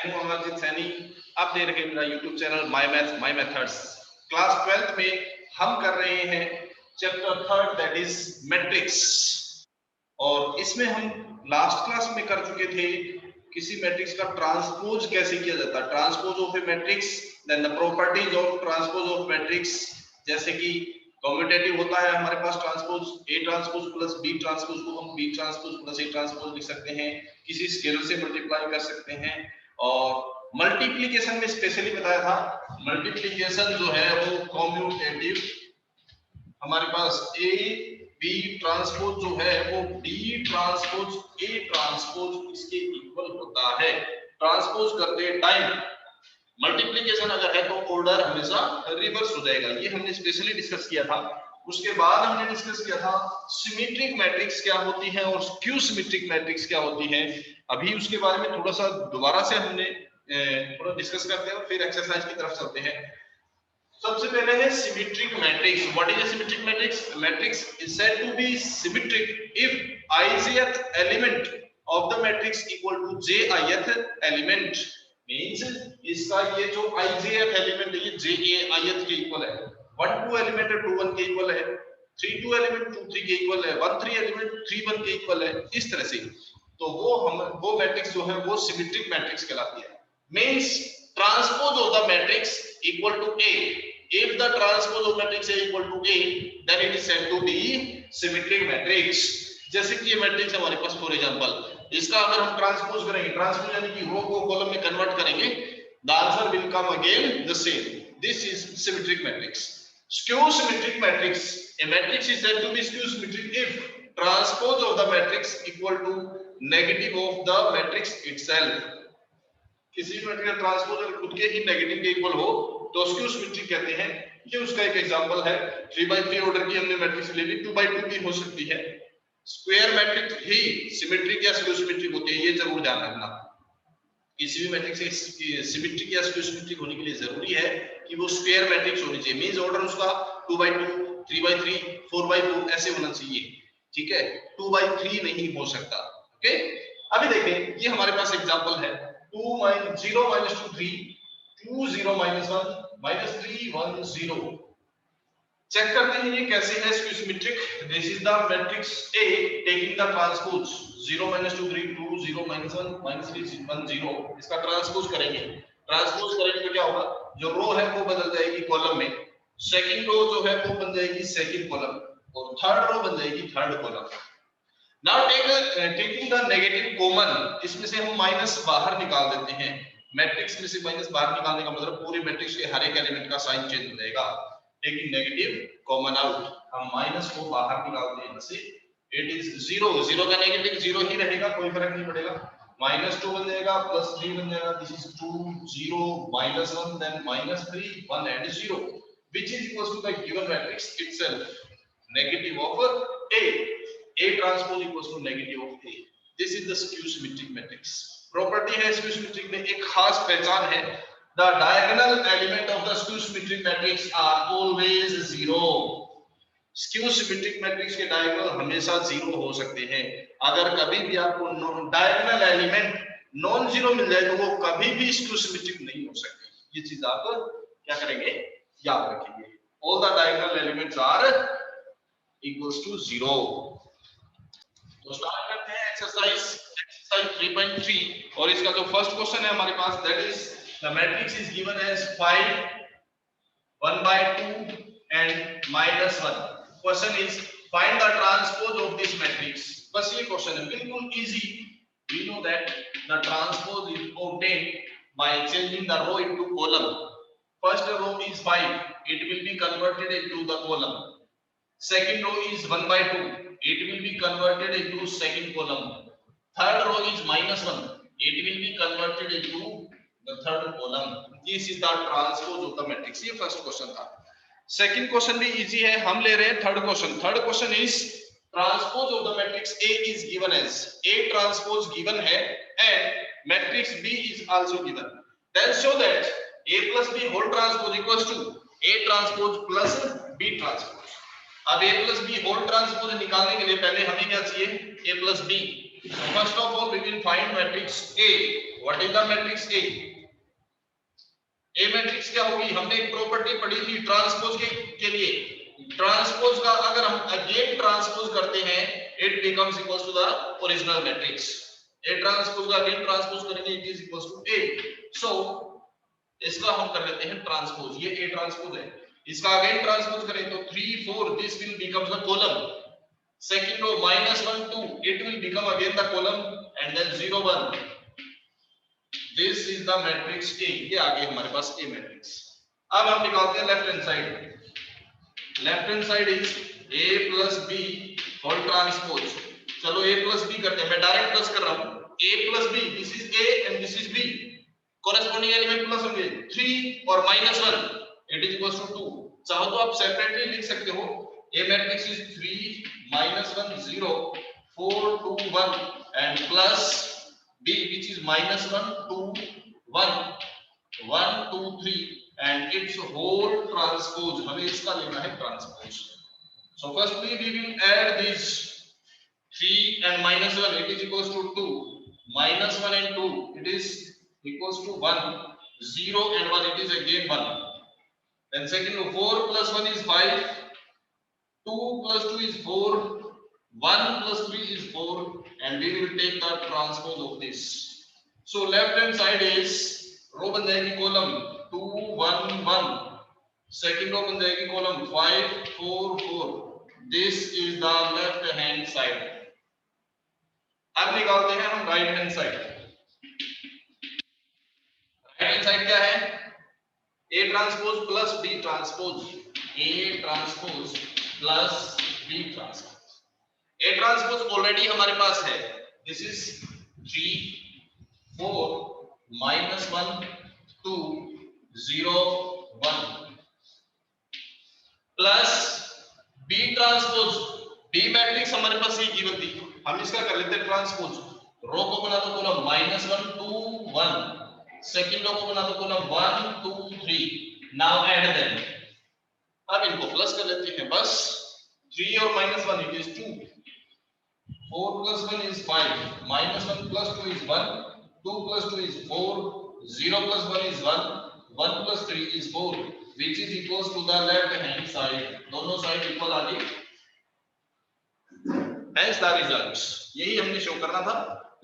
मोहम्मद सैनी। आप देख रहे हैं मेरा YouTube channel my maths my methods. Class 12th में हम कर रहे हैं चैप्टर 3 दैट इज मैट्रिक्स। और इसमें हम लास्ट क्लास में कर चुके थे किसी मैट्रिक्स का ट्रांसपोज कैसे किया जाता है, transpose of a matrix, then the properties of transpose of matrix. जैसे कि कम्यूटेटिव होता है हमारे पास transpose, a transpose plus b transpose को हम b transpose plus a transpose लिख सकते हैं, किसी स्केलर से मल्टीप्लाई कर सकते हैं। और मल्टीप्लिकेशन में स्पेशली बताया था, मल्टीप्लिकेशन जो है वो कम्यूटेटिव हमारे पास ए बी ट्रांसपोज जो है वो डी ट्रांसपोज ए ट्रांसपोज इसके इक्वल होता है। ट्रांसपोज करते टाइम मल्टीप्लिकेशन अगर है तो ऑर्डर हमेशा रिवर्स हो जाएगा, ये हमने स्पेशली डिस्कस किया था। उसके बाद हमने डिस्कस किया था सिमेट्रिक मैट्रिक्स क्या होती है और स्क्यू सिमेट्रिक मैट्रिक्स क्या होती है। अभी उसके बारे में थोड़ा सा दोबारा से हमने थोड़ा डिस्कस करते हैं और फिर एक्सरसाइज की तरफ चलते हैं। सबसे पहले है symmetric matrix. What is a symmetric matrix? Matrix is said to be symmetric if ijth element of the matrix equal to jith element. Means इसका ये जो ijth एलिमेंट है ये jith के इक्वल है। 1 2 एलिमेंट है 2 1 के इक्वल है, 3 2 एलिमेंट 2 3 के इक्वल है, 1 3 एलिमेंट 3 1 के इक्वल है, इस तरह से। तो वो मैट्रिक्स जो है वो सिमेट्रिक मैट्रिक्स कहलाती है। Means transpose of the matrix equal to A. If the transpose of matrix A equal to A, then it is said to be symmetric matrix. जैसे कि ये मैट्रिक्स हमारे पास फॉर एग्जांपल, इसका अगर हम ट्रांसपोज करेंगे, ट्रांसपोज यानी कि रो को कॉलम में कन्वर्ट करेंगे, the answer will come again the same. This is symmetric matrix. Skew symmetric matrix. A matrix is said to be skew symmetric if transpose of the matrix equal to negative of the matrix itself. किसी भी matrix का transpose अगर खुद के ही negative के equal हो तो skew symmetric कहते हैं। ये उसका एक एग्जांपल है। 3/3 ऑर्डर की हमने मैट्रिक्स ले ली, 2/2 भी हो सकती है। स्क्वायर मैट्रिक्स ही सिमेट्रिक या स्क्यू सिमेट्रिक होती है, ये जरूर ध्यान रखना। किसी भी मैट्रिक्स की सिमेट्रिक या स्क्यू सिमेट्रिक होने के लिए जरूरी है कि वो स्क्वायर मैट्रिक्स होनी चाहिए। मींस ऑर्डर उसका 2/2 3/3 4/2 ऐसे होना चाहिए, ठीक है। 2/3 नहीं हो सकता। ओके, अभी देखें, ये हमारे पास एग्जांपल है 2 0 2 3 2 0 1 3 1 0। चेक करते हैं ये कैसे है skew symmetric. This is the matrix A taking the transpose 0 2 3 2 0 1 3 1 0। इसका ट्रांसपोज करेंगे, ट्रांसपोज करेंगे तो क्या होगा, जो रो है वो बदल जाएगी कॉलम में, सेकंड रो जो है वो बन जाएगी सेकंड कॉलम, और थर्ड रो बन जाएगी third column. Now taking the negative common, इसमें से हम माइनस बाहर निकाल देते हैं। मैट्रिक्स में से माइनस बाहर निकालने का मतलब पूरे मैट्रिक्स के हर एक एलिमेंट का साइन चेंज हो जाएगा। टेकिंग नेगेटिव कॉमन आउट, हम माइनस को बाहर निकालते हैं, से इट इज 0 0 का नेगेटिव 0 ही रहेगा, कोई फर्क नहीं पड़ेगा। -2 बन जाएगा, +3 बन जाएगा, this is 2 0 -1 then -3 1 and 0 which is equals to the given matrix itself, negative of A. A transpose equals to negative of A. This is the skew symmetric matrix. Property है skew symmetric में, एक खास पहचान है, the diagonal element of the skew symmetric matrix are always 0. Skew symmetric matrix के diagonal हमेशा 0 हो सकते हैं। अगर कभी भी आपको diagonal element नॉन जीरो मिल जाए तो वो कभी भी skew symmetric नहीं हो सकते। ये चीज आप क्या करेंगे, याद रखेंगे। All the diagonal elements are equals to 0. तो स्टार्ट करते हैं एक्सरसाइज 3.3। और इसका जो फर्स्ट क्वेश्चन है हमारे पास, that is the matrix is given as 5 1/2 and -1। Question is find the transpose of this matrix. बस ये क्वेश्चन है, बिल्कुल easy. We know that the transpose is obtained by changing the row into column. First row is 5, it will be converted into the column. Second row is 1/2, it will be converted into second column. Third row is -1, it will be converted into the third column. This is the transpose of the matrix. ये first question था। Second question भी easy है, हम ले रहे हैं third question. Third question is transpose of the matrix A is given as A transpose given है and matrix B is also given. Then show that A plus B whole transpose equals to A transpose plus B transpose. अब A plus B whole transpose निकालने के लिए पहले हमें क्या चाहिए, A plus B। First of all we will find matrix A। What is the matrix A? A matrix क्या होगी? हमने एक प्रॉपर्टी पढ़ी थी ट्रांसपोज के लिए। ट्रांसपोज का अगर हम अगेन ट्रांसपोज करते हैं it becomes equals to the original matrix. A transpose का अगेन ट्रांसपोज करेंगे it is equals to A. So इसका हम कर लेते हैं ट्रांसपोज। ये ए ट्रांसपोज है, इसका अगेन ट्रांसपोज करें तो 3 4 this will become the column. Second row -1 2 it will become again the column and then 0 1। This is the matrix A। ये आ गई हमारे पास A मैट्रिक्स। अब हम निकालते हैं left hand side. Left hand side is A plus B whole transpose. चलो A plus B करते हैं, मैं डायरेक्ट प्लस कर रहा हूं। A plus B, this is A and this is B, corresponding element plus होंगे 3 और -1 इट इज इक्वल्स टू 2। चाहो तो आप सेपरेटली लिख सकते हो। A matrix is 3 -1 0 4 2 1 and plus B which is -1 2 1 1 2 3 and its whole transpose। हमें इसका लेना है transpose. So firstly we will add this 3 and -1 it is equals to 2, -1 and 2 it is equals to 1, 0 and 1 it is again 1। Then second 4 plus 1 is 5, 2 plus 2 is 4, 1 plus 3 is 4 and we will take the transpose of this। So left hand side is रो बन जाएगी column 2 1 1, second row बन जाएगी column 5 4 4। This is the left hand side. अब निकालते हैं हम right hand side. Right hand side क्या है? A transpose plus B transpose, A transpose plus B transpose. A transpose already हमारे पास है, this is 3 4 -1 2 0 1 plus B transpose. B matrix हमारे पास ये गिवन थी, हम इसका कर लेते हैं ट्रांसपोज। रो को बना दो कॉलम -1 2 1, सेकंड रो को बना दो कॉलम 1 2 3। Now add them. अब इनको प्लस कर लेते हैं बस। 3 और -1 it is 2, 4 plus 1 is 5, -1 plus 2 is 1, 2 plus 2 is 4, 0 plus 1 is 1, 1 plus 3 is 4 which is equals to the left hand side। दोनों साइड इक्वल आ गई, hence the results। यही हमने शो करना था,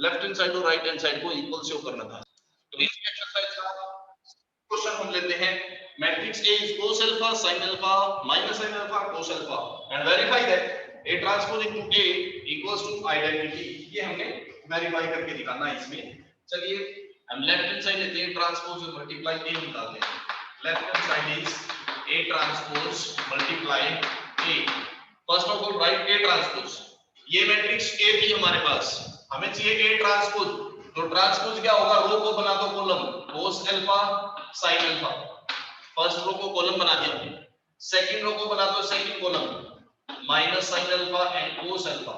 लेफ्ट हैंड साइड और राइट हैंड साइड को equal show करना था। तो इस एक्सरसाइज का क्वेश्चन हम लेते हैं। Matrix A is cos alpha sin alpha minus sin alpha cos alpha and verify that A transpose into A equals to identity। ये हमने वेरीफाई करके दिखाना है इसमें। चलिए हम लेफ्ट हैंड साइड लेते हैं, ट्रांसपोज और मल्टीप्लाई A निकालते हैं। Left hand side is A transpose multiply A। First of all right A transpose. ये मैट्रिक्स A थी हमारे पास, हमें चाहिए A ट्रांसपोज। तो ट्रांसपोज क्या होगा? रो को बना दो column cos alpha sin alpha. First row को कॉलम बना दिया हमने, सेकंड रो को बना दो second column minus sin alpha and cos alpha।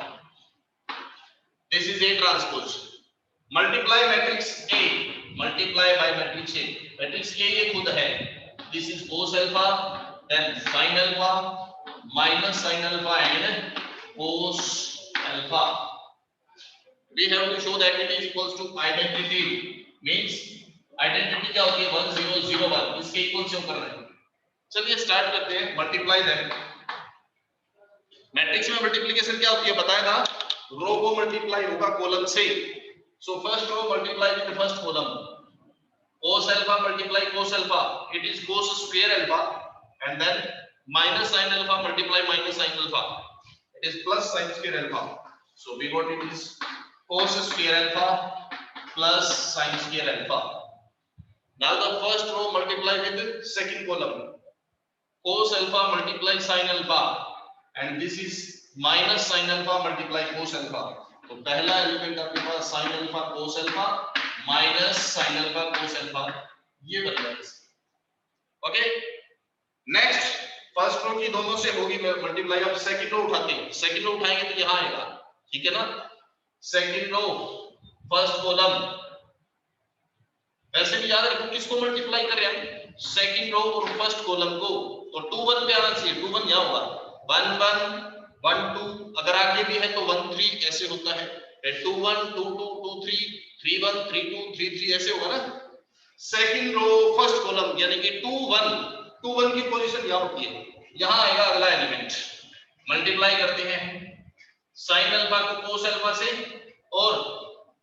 This is A transpose। Multiply matrix A, multiply by matrix A। Matrix A ये खुद है, this is cos alpha, then sin alpha, minus sin alpha and cos alpha। We have to show that it is equals to identity। Means identity क्या होती है? 1 0 0 1, इसके equal show कर रहे हैं। चलिए स्टार्ट करते हैं, मल्टीप्लाई देम। मैट्रिक्स में मल्टीप्लिकेशन क्या होती है बताया था? रो को मल्टीप्लाई होगा कॉलम से। So first row multiply with first column, cos alpha multiply cos alpha it is cos square alpha and then minus sin alpha multiply minus sin alpha it is plus sin square alpha। so we got it is cos square alpha plus sin square alpha। now the first row multiply with second column, cos alpha multiply sin alpha and this is minus sin alpha multiply cos alpha। तो पहला element आपके पास sin alpha cos alpha minus sin alpha cos alpha, ये बन जाएगा। Okay, next first row की दोनों से होगी मल्टीप्लाई। अब सेकंड रो उठाते हैं, सेकंड रो उठाएंगे तो यहां आएगा, ठीक है ना? सेकंड रो फर्स्ट कॉलम, वैसे भी याद रखो किसको मल्टीप्लाई कर रहे हैं? सेकंड रो और फर्स्ट कॉलम को। तो 2 1 पे आना चाहिए, 2 1 यहां होगा, 1 1 1 2, अगर आगे भी है तो 1 3 ऐसे होता है। 2 1 2 2 2 3 3 1 3 2 3 3 ऐसे होगा ना। सेकंड रो फर्स्ट कॉलम यानी कि 2 1 की पोजीशन यहां होती है, यहां आएगा अगला एलिमेंट। मल्टीप्लाई करते हैं साइन अल्फा को कोस अल्फा से और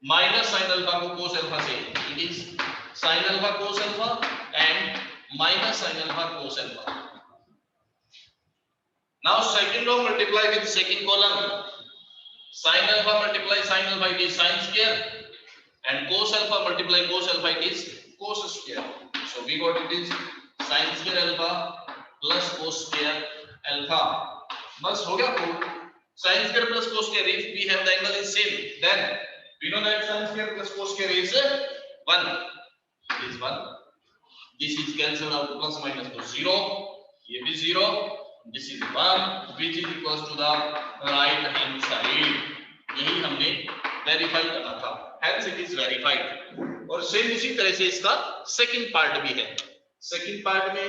माइनस साइन अल्फा को कोस अल्फा से। It is sine alpha cos alpha and minus sine alpha cos alpha. Now second row multiply with second column, sin alpha multiply sin alpha it is sin square and cos alpha multiply cos alpha it is cos square. So we got it is sin square alpha plus cos square alpha. बस हो गया prove. sin square plus cos square, if we have the angle is same then we know that sin square plus cos square is 1. It is 1. This is cancelled out, plus minus to 0, ये भी 0, this is 1 which is equals to the right hand side. यही हमने verify करना था, hence it is verified। और same इसी तरह से इसका सेकंड पार्ट भी है। सेकंड पार्ट में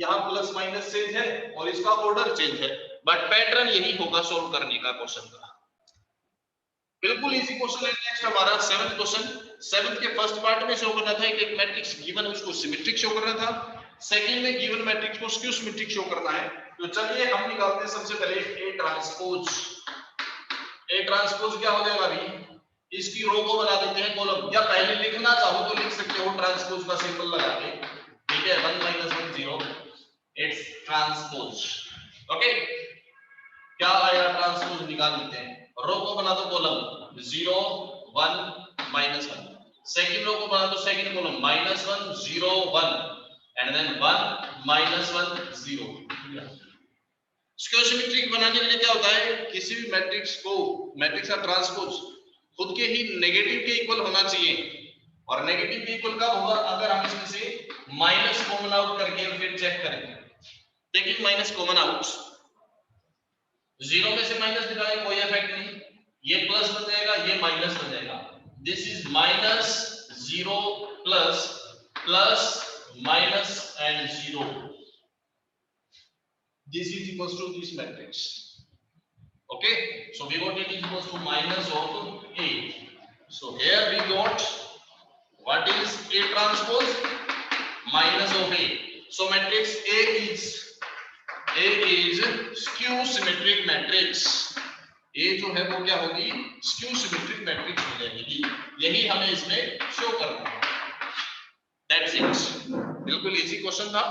यहाँ प्लस माइनस चेंज है और इसका ऑर्डर चेंज है, बट पैटर्न यही होगा सॉल्व करने का क्वेश्चन का। बिल्कुल इजी क्वेश्चन है। नेक्स्ट हमारा 7th क्वेश्चन। 7th के फर्स्ट पार्ट में शो करना था एक मैट्रिक्स गिवन है, उसको सिमेट्रिक शो करना था। सेकंड में गिवन मैट्रिक्स को स्क्यू सिमेट्रिक शो करना है। तो चलिए हम निकालते हैं सबसे पहले ए ट्रांसपोज। ए ट्रांसपोज क्या हो जाएगा अभी, इसकी रो को बना देते हैं कॉलम, या पहले लिखना चाहो तो लिख सकते हो ट्रांसपोज का सिंबल लगा के, ठीक है। 1 - 1 0 इट्स ट्रांसपोज। ओके, क्या आया ट्रांसपोज निकाल लेते हैं। रो को बना दो कॉलम 0 1 -1, सेकंड रो को बना दो second column -1 0 1 and then 1 -1 0। Square symmetric बनाने के लिए क्या होता है, किसी भी मैट्रिक्स को, मैट्रिक्स का ट्रांसपोज खुद के ही नेगेटिव के इक्वल होना चाहिए। और नेगेटिव के इक्वल कब होगा, अगर हम इसमें से माइनस कॉमन आउट करके फिर चेक करेंगे। टेकिंग माइनस कॉमन आउट, 0 में से माइनस निकालें कोई इफेक्ट नहीं, ये प्लस बन जाएगा ये माइनस बन जाएगा। This is -0 plus plus minus and 0। This is equals to this matrix. Okay, so we got it is equals to minus of A. So here we got what is A transpose, minus of A. So matrix A is skew symmetric matrix. A जो है वो क्या होगी, skew symmetric matrix हो जाएगी। यही हमें इसमें शो करना है। That's it. बिल्कुल इजी क्वेश्चन था।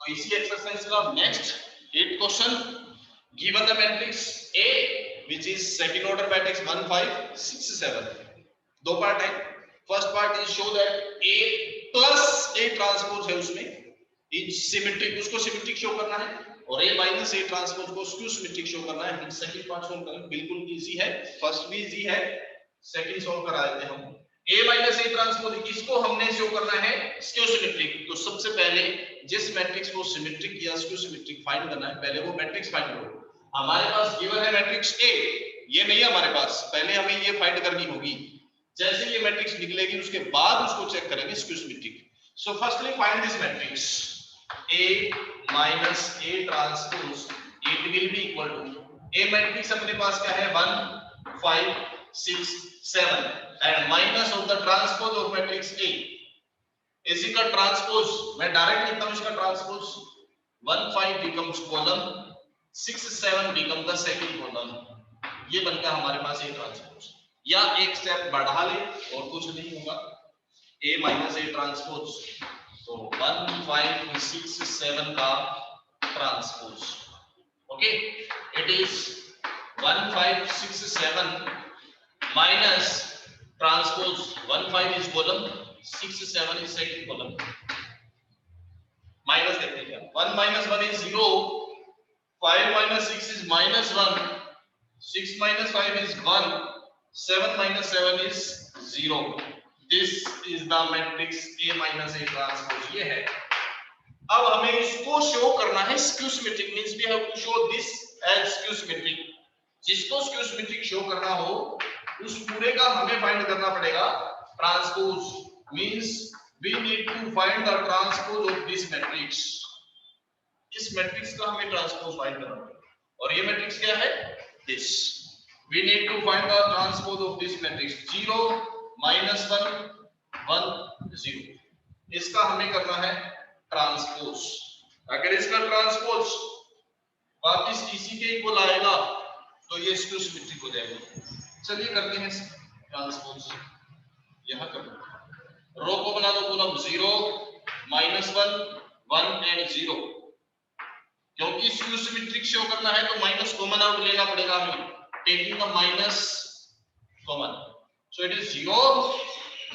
तो इसी एक्सरसाइज का next 8th question. Given the matrix A which is second order matrix 1 5 6 7। दो पार्ट है। First part is show that A plus A transpose है उसमें इज सिमेट्रिक, उसको सिमेट्रिक शो करना है, और A माइनस A ट्रांसपोज को स्क्यू सिमेट्रिक शो करना है। हम सेकंड पार्ट सोल्व करेंगे, बिल्कुल इजी है। फर्स्ट भी इजी है, सेकंड सोल्व करा देते हैं हम। A माइनस A ट्रांसपोज इसको हमने शो करना है स्क्यू सिमेट्रिक। तो सबसे पहले जिस मैट्रिक्स को सिमेट्रिक या स्क्यू सिमेट्रिक फाइंड करना है, पहले वो मैट्रिक्स फाइंड करो। हमारे पास गिवन है मैट्रिक्स A, ये नहीं है हमारे पास, पहले हमें ये फाइंड करनी होगी। जैसे ये मैट्रिक्स निकलेगी उसके बाद उसको चेक करेंगे skew symmetric. So firstly find this matrix A minus A transpose, it will be equal to A matrix अपने पास क्या है 1 5 6 7 and minus of the transpose of matrix A is का ट्रांसपोज, मैं डायरेक्ट लिखता हूं इसका transpose 1 5 becomes column 6 7 become the second column। ये बनता हमारे पास A ट्रांसपोज, या एक स्टेप बढ़ा ले और कुछ नहीं होगा A माइनस A ट्रांसपोज, तो 1 5 6 7 का transpose. Okay, it is 1 5 6 7 minus transpose 1 5 is column 6 7 is second column। Minus देखते हैं, 1 minus 1 is 0, 5 minus 6 is -1, 6 minus 5 is 1, 7 minus 7 is 0। this is the matrix A minus A transpose, ये है। अब हमें इसको show करना है skew symmetric, means we have to show this as skew symmetric. जिसको स्क्यू सिमेट्रिक शो करना हो उस पूरे का हमें फाइंड करना पड़ेगा transpose, means we need to find the transpose of this matrix. इस मैट्रिक्स का हमें ट्रांसपोज फाइंड करना पड़ेगा, और ये मैट्रिक्स क्या है, this. we need to find the transpose of this matrix 0 -1 1 0 इसका हमें करना है ट्रांसपोज। अगर इसका ट्रांसपोज वापस इसी के इक्वल आएगा तो ये स्क्यू सिमेट्रिक हो जाएगा। चलिए करते हैं ट्रांसपोज। यहां कर दो, रो को बना दो कॉलम 0 -1 1 एंड 0। क्योंकि स्क्यू सिमेट्रिक शो करना है तो माइनस कॉमन आउट लेना पड़ेगा हमें, taking the minus common. So it is 0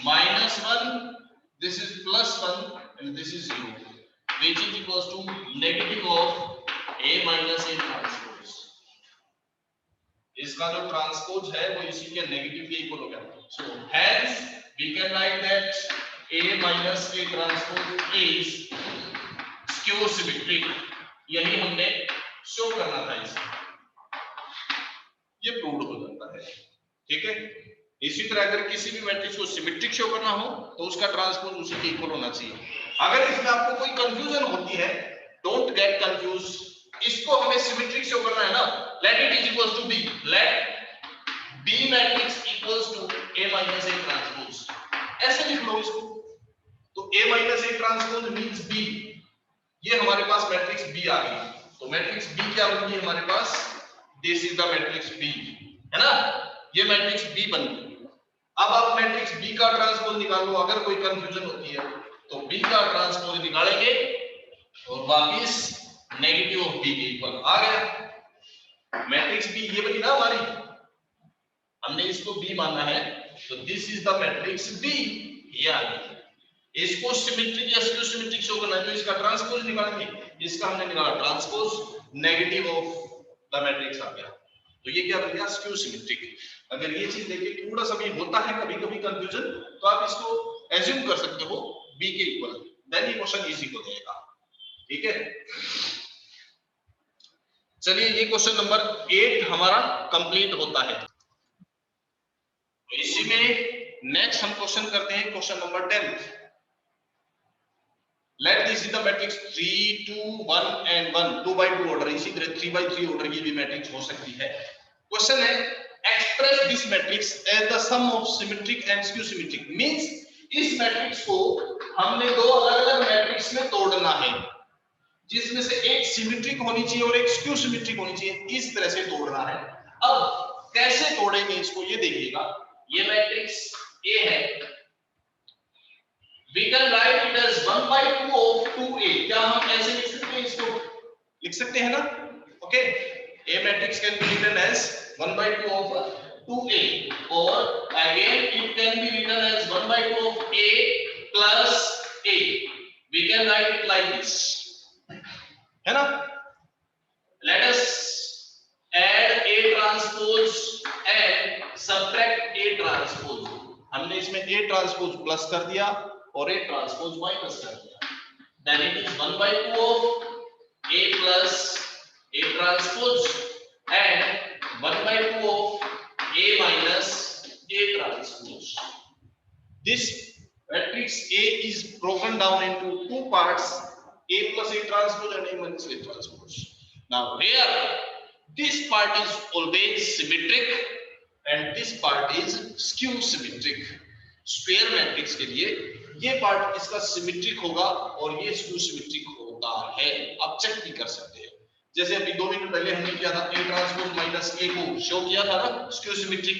-1, this is +1 and this is 0, which is equals to negative of a minus a transpose. इसका जो ट्रांसपोज है वो इसी के नेगेटिव के इक्वल हो गया। सो hence we can write that a minus a transpose is skew symmetric। यही हमने शो करना था इसमें, ये प्रूव्ड हो जाता है। ठीक है, इसी तरह अगर किसी भी मैट्रिक्स को सिमेट्रिक शो करना हो तो उसका ट्रांसपोज उसी के इक्वल होना चाहिए। अगर इसमें आपको कोई कंफ्यूजन होती है, डोंट गेट कंफ्यूज, इसको हमें सिमेट्रिक शो करना है ना, let it is equals to B, let B matrix equals to a minus a transpose, ऐसे लिख लो इसको। तो a minus a transpose means b, ये हमारे पास मैट्रिक्स B आ गई। तो मैट्रिक्स B क्या बन गई हमारे पास, this is the matrix B, है ना, ये मैट्रिक्स B बन गई। अब आप मैट्रिक्स B का ट्रांसपोज निकालो, अगर कोई कंफ्यूजन होती है तो B का ट्रांसपोज निकालेंगे और वापस नेगेटिव ऑफ B के इक्वल आ गया। मैट्रिक्स B ये बनी ना हमारी, हमने इसको B माना है, तो this is the matrix B, ये आ गई। इसको सिमेट्रिक या स्क्यू सिमेट्रिक शो करना है तो इसका ट्रांसपोज निकालेंगे, इसका हमने निकाला transpose, negative of the matrix आ गया, तो ये क्या बन गया, स्क्यू सिमेट्रिक। अगर ये चीज देखिए थोड़ा सा भी होता है कभी कभी कंफ्यूजन, तो आप इसको एज्यूम कर सकते हो बी के इक्वल, देन ये क्वेश्चन इजी हो जाएगा। ठीक है, चलिए ये क्वेश्चन नंबर 8 हमारा कंप्लीट होता है। तो इसी में नेक्स्ट हम क्वेश्चन करते हैं question number 10। Let this is the matrix 3 2 1 and 1, 2 by 2 order, इसी तरह 3 by 3 ऑर्डर की भी मैट्रिक्स हो सकती है। क्वेश्चन है express this matrix as the sum of symmetric and skew symmetric, means इस मैट्रिक्स को हमने दो अलग-अलग मैट्रिक्स में तोड़ना है, जिसमें से एक सिमेट्रिक होनी चाहिए और एक स्क्यू सिमेट्रिक होनी चाहिए, इस तरह से तोड़ना है। अब कैसे तोड़ेंगे इसको ये देखिएगा। ये मैट्रिक्स A है, we can write it as 1 by 2 of 2a, क्या हम ऐसे लिख सकते हैं, इसको लिख सकते हैं ना, okay. A matrix can be written as 1 by 2 of 2a, और again it can be written as 1 by 2 of a plus a, we can write it like this, है ना। let us add a transpose and subtract a transpose, हमने इसमें a transpose plus कर दिया और a transpose minus कर दिया, then it is 1 by 2 of a plus a transpose and 1 by 2 of a minus a transpose. This matrix A is broken down into two parts, a plus a transpose and a minus a transpose. Now here this part is always symmetric and this part is skew symmetric. Square matrix के लिए ये part इसका symmetric होगा और ये skew symmetric होता है। आप चेक भी कर सकते हैं, जैसे अभी 2 मिनट पहले हमने किया था a ट्रांसपोज माइनस a को शो किया था ना स्क्यू सिमेट्रिक,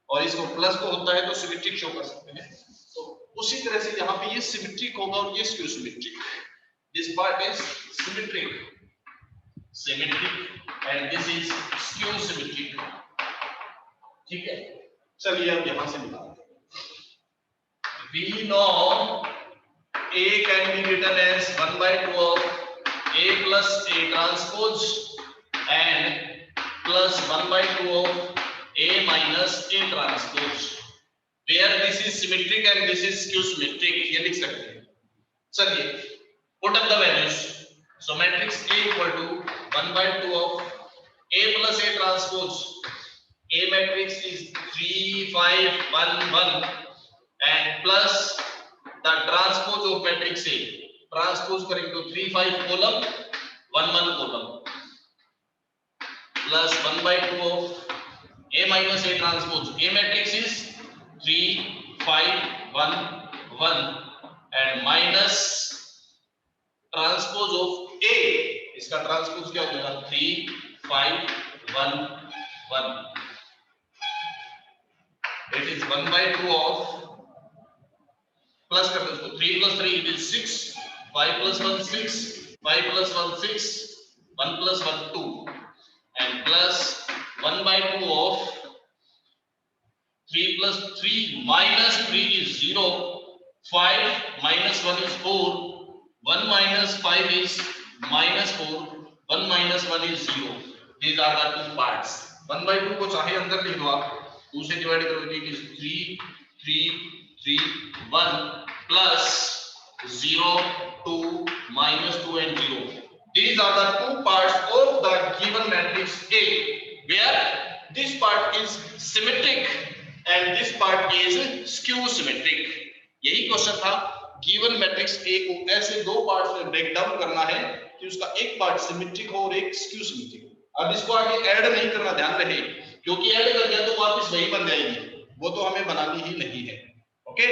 और इसको प्लस को होता है तो सिमेट्रिक शो कर सकते हैं। तो उसी तरह से यहाँ पे ये सिमेट्रिक होगा और ये skew symmetric. This part is symmetric and this is skew symmetric. ठीक है, चलिए अब यहां से निकालते हैं। We know A can be written as 1 by 2 of A plus A transpose and plus 1 by 2 of A minus A transpose, where this is symmetric and this is skew symmetric, ये लिख सकते हैं। चलिए put up the values, so matrix A equal to 1 by 2 of A plus A transpose, A matrix is 3 5 1 1 and plus the transpose of matrix A, transpose करेंगे तो 3 5 column 1 1 column plus 1 by 2 of A minus A transpose. A matrix is 3, 5, 1, 1 and minus transpose of A. इसका transpose क्या हो जाएगा? 3, 5, 1, 1. It is 1/2 of plus कर दो इसको 3 plus 3 it is 6, 5 plus 1 6, 5 plus 1 6, 1 plus 1 2 and plus 1/2 of 3 plus 3 minus 3 is 0, 5 minus 1 is 4, 1 minus 5 is minus 4, 1 minus 1 is 0. These are the two parts. 1/2 को चाहे अंदर लिख दो आप, 2 से डिवाइड करोगे it is 3, 3, 3, 1 plus 0, 2, minus 2 and 0. These are the two parts of the given matrix A, where this part is symmetric and this part is skew symmetric. यही question था. गिवन मैट्रिक्स A को ऐसे दो parts में break down करना है कि उसका एक पार्ट सिमेट्रिक हो और एक स्क्यू सिमेट्रिक हो. अब इसको आगे ऐड नहीं करना, ध्यान रहे, क्योंकि ऐड कर दिया तो वापस वही बन जाएगी, वो तो हमें बनानी ही नहीं है. ओके,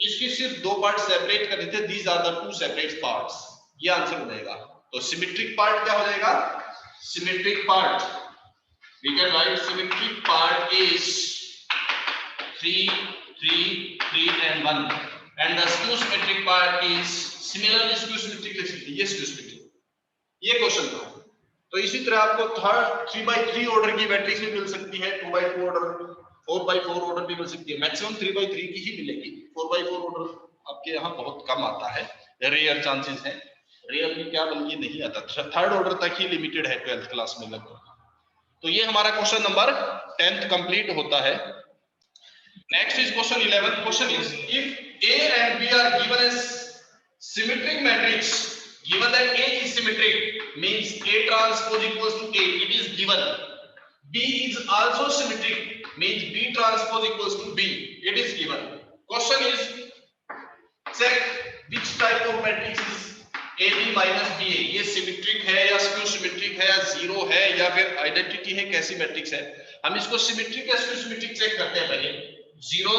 इसकी सिर्फ दो पार्ट सेपरेट करने थे. These are the two separate parts. ये आंसर हो जाएगा. तो सिमेट्रिक पार्ट क्या हो जाएगा? Symmetric part, we can write symmetric part is 3, 3, 3 and 1 and the skew symmetric part is similarly skew symmetric. ये skew symmetric. ये क्वेश्चन था. तो इसी तरह आपको थर्ड 3/3 ऑर्डर की मैट्रिक्स भी मिल सकती है, 2/2 ऑर्डर, 4/4 ऑर्डर भी मिल सकती है. मैक्सिमम 3/3 की ही मिलेगी. 4/4 ऑर्डर आपके यहाँ बहुत कम आता है, रेयर चांसेस है. रेयर भी क्या बल्कि नहीं आता, थर्ड ऑर्डर तक ही लिमिटेड है 12th क्लास में लगभग. तो ये हमारा क्वेश्चन नंबर 10th कंप्लीट होता है. Next is question 11. Question is, if A and B are given as symmetric matrix, given that A is symmetric, means A transpose equals to A, it is given. B is also symmetric, means B transpose equals to B, it is given. Question is, check which type of matrix is AB minus BA. ये symmetric है या skew symmetric है या zero है या फिर identity है, कैसी मैट्रिक्स है? हम इसको सिमेट्रिक या स्क्यू सिमेट्रिक चेक करते हैं. पहले जीरो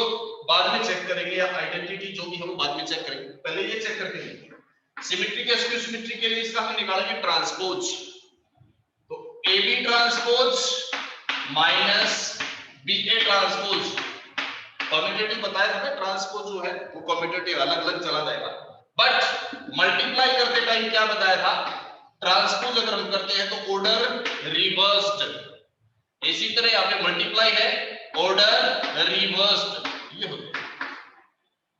बाद में चेक करेंगे या आइडेंटिटी जो भी है वो बाद में चेक करेंगे. पहले ये चेक करते हैं. सिमेट्रिक या स्क्यू सिमेट्रिक के लिए इसका हम निकालेंगे ट्रांसपोज. तो AB transpose minus BA transpose. Commutative बताया था ना, ट्रांसपोज जो है वो कम्यूटेटिव अलग अलग चला जाएगा. बट मल्टीप्लाई करते टाइम क्या बताया था? ट्रांसपोज अगर हम करते हैं तो ऑर्डर रिवर्स्ड. इसी तरह यहाँ पे मल्टीप्लाई है, ऑर्डर रिवर्स्ड. ये हो गया.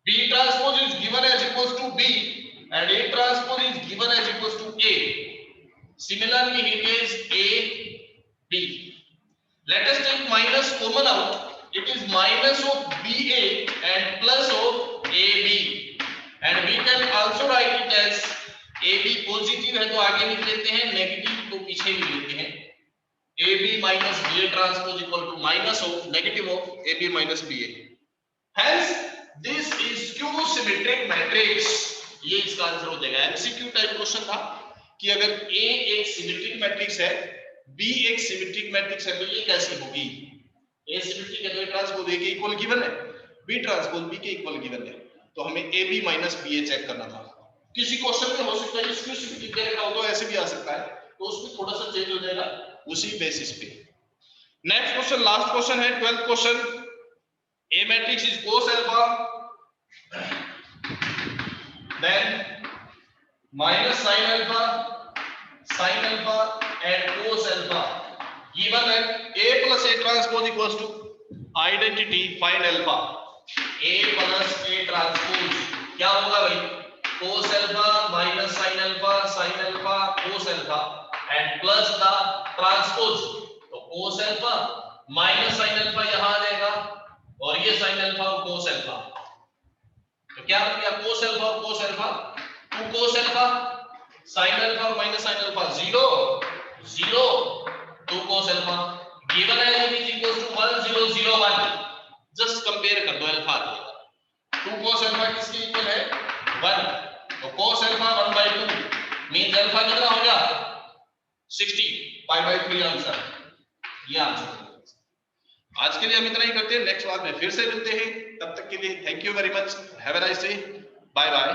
B transpose is given as equals to B and A transpose is given as equals to A. Similarly, it is A, B. Let us take minus common out. It is minus of BA and plus of AB. And we can also write it as AB positive है तो आगे लिख लेते हैं, negative तो पीछे लिख लेते हैं. AB minus BA transpose equal to minus of negative of AB minus BA. Hence, this is skew symmetric matrix. ये इसका आंसर हो जाएगा. MCQ टाइप क्वेश्चन था कि अगर A एक सिमेट्रिक मैट्रिक्स है, B एक सिमेट्रिक मैट्रिक्स है, तो ये कैसी होगी? A सिमेट्रिक है तो A ट्रांसपोज A के इक्वल गिवन है, B ट्रांसपोज B के इक्वल गिवन है. तो हमें AB minus BA चेक करना था. किसी क्वेश्चन में हो सकता है स्क्यू सिमेट्रिक दे रखा हो तो ऐसे भी आ सकता है, तो उसमें थोड़ा सा चेंज हो जाएगा उसी बेसिस पे. नेक्स्ट क्वेश्चन, लास्ट क्वेश्चन है 12th question. A matrix is cos alpha, then minus sin alpha and cos alpha. Given that A plus A transpose equals to identity, find alpha. A plus A transpose क्या होगा भाई? cos alpha minus sin alpha cos alpha and plus the transpose. तो cos alpha minus sin alpha यहाँ आ जाएगा और ये sin alpha और cos alpha. तो क्या बन गया? cos alpha और cos alpha, 2 cos alpha sin alpha और minus sin alpha 0 0 2 cos alpha. given as it is equals to 1 0 0 1. Just compare कर दो, अल्फा आ जाएगा. 2 cos alpha किसके इक्वल है? 1. तो cos alpha 1/2 मींस अल्फा कितना हो गया? 60. 5/3 आंसर. ये आंसर. आज के लिए हम इतना ही करते हैं, नेक्स्ट क्लास में फिर से मिलते हैं। तब तक के लिए thank you very much, have a nice day, bye bye.